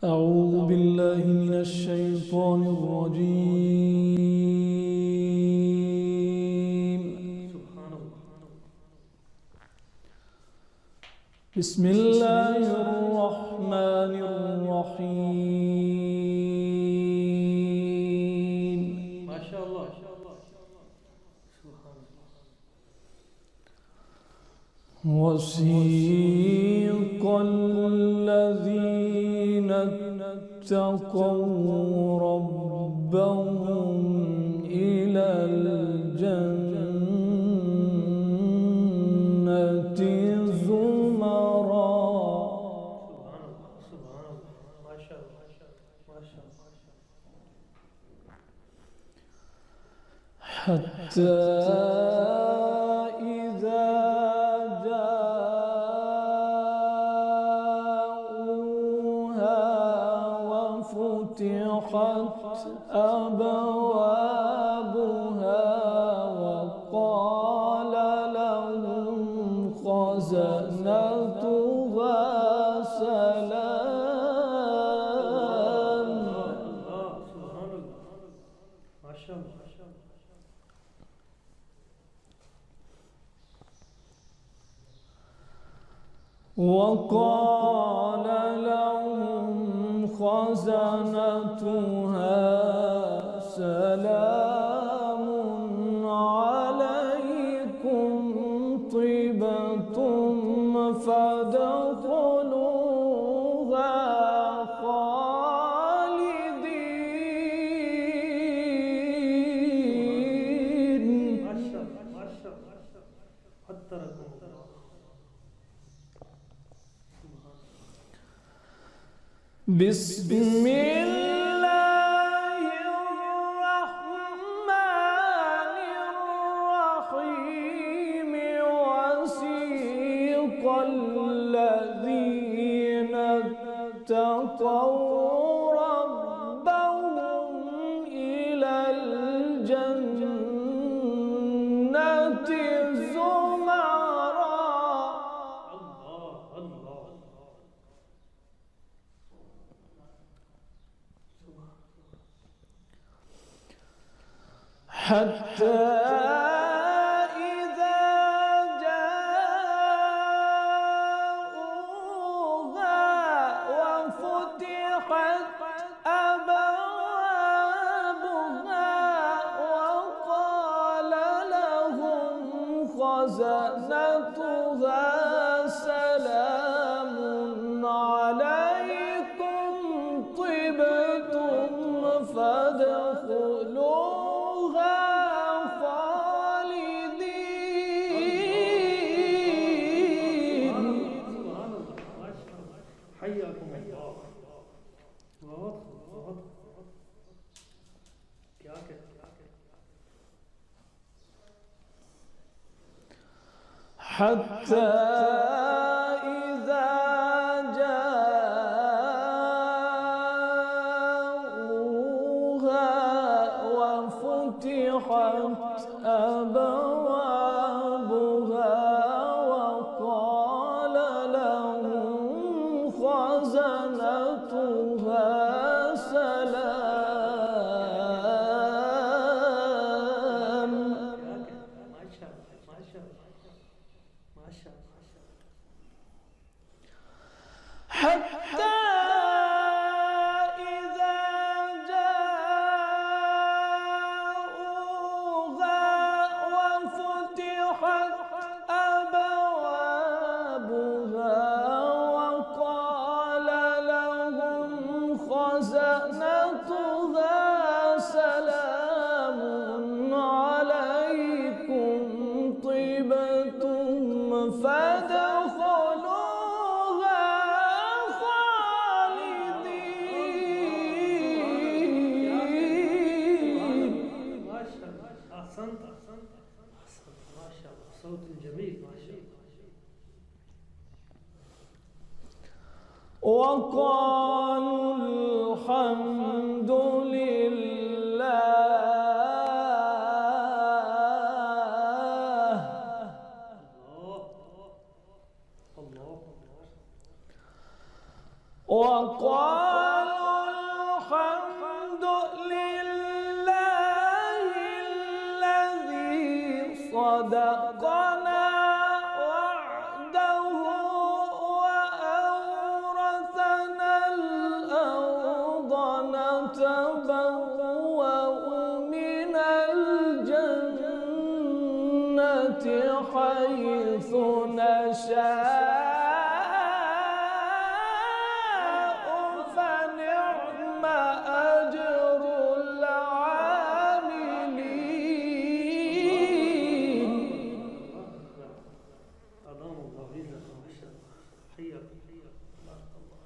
أعوذ بالله من الشيطان الرجيم. بسم الله الرحمن الرحيم. ما شاء الله. وسيق الذين اتقوا ربهم إلى الجنة زمرا. سبحان الله. ما شاء الله. ما شاء الله. حتى إذا جاءوها وفتحت أبوابها وقال لهم خزنتها سلام. سبحان الله. ما شاء الله. وقال لهم خزنتها سلام عليكم طبتم فادخلوها خالدين. ما شاء الله. ما شاء الله. قدركم الله. بسم الله الرحمن الرحيم. وسيق الذين اتقوا ربهم إلى الجنة زمرا. الله. حتى إذا جاءوها وفتحت أبوابها وقال لهم خزنتها سلام عليكم طبتم فادخلوها خالدين. سبحان الله. ما شاء الله. حياكم الله. बहुत क्या कहते حتى إذا جاءوها وفتحت أبوابها وقال لهم خزنتها سلام. ما شاء الله. ما شاء الله. ما شاء الله. حتى إذا جاءوها وفتحت أبوابها وقال لهم خزنتها سلام عليكم طبتم فادخلوها خالدين. ما شاء الله. أحسنت. ما شاء الله. صوت جميل. ما شاء الله. وقالوا الحمد لله. الله. وقال نتبوأ من الجنة حيث نشاء فنعم أجر العاملين. أدام الله عزك ما شاء الله. حياك حياك بارك الله.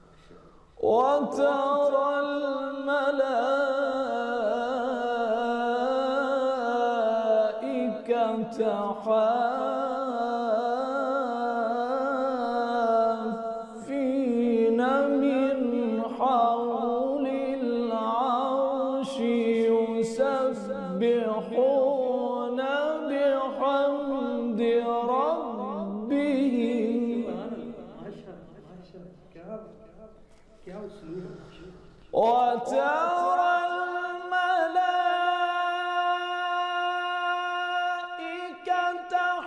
ما شاء الله. وترى الملائكة حافين من حول العرش يسبحون بحمد ربهم. ما شاء الله ما شاء الله. क्या उसलूब है. وترى الملائكة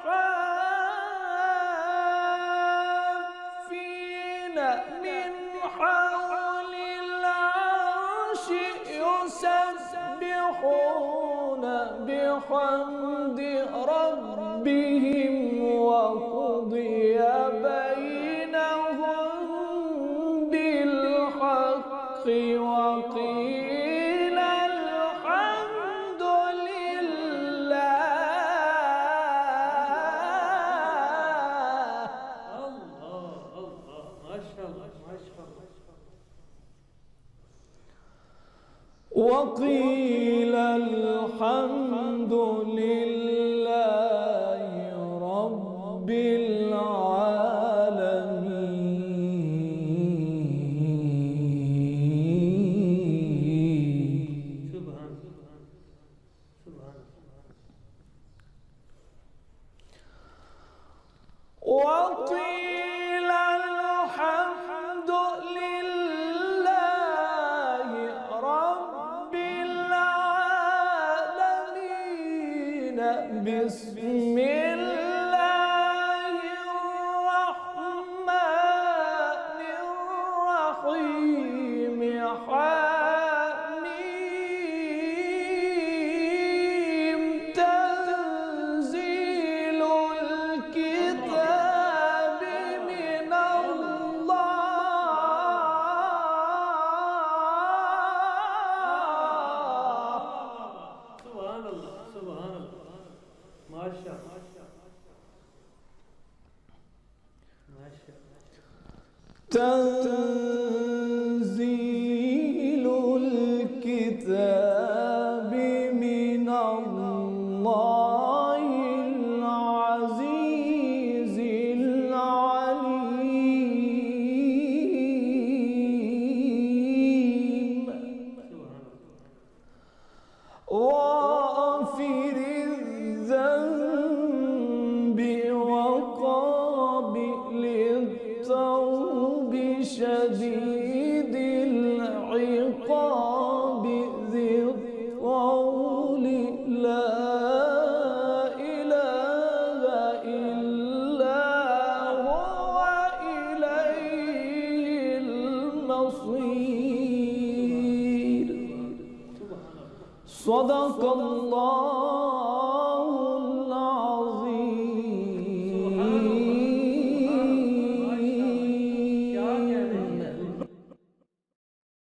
حافين من حول العرش يسبحون بحمد ربهم وقضي بينهم بالحق وقيل الحمد لله. الله الله ما شاء الله ما شاء الله. وقيل الحمد لله رب العالمين. سبحان سبحان سبحان. وقيل الحمد لله رب العالمين. بسم الله الرحمن الرحيم. حميم. تنزيل الكتاب من الله. سبحان الله سبحان الله. ما شاء الله ما شاء الله. تنزيل الكتاب من الله العزيز العليم. سبحان الله. غافر الذنب وقابل التوب شديد العقاب ذي الطول لا إله إلا هو إليه المصير. سبحان الله. صدق الله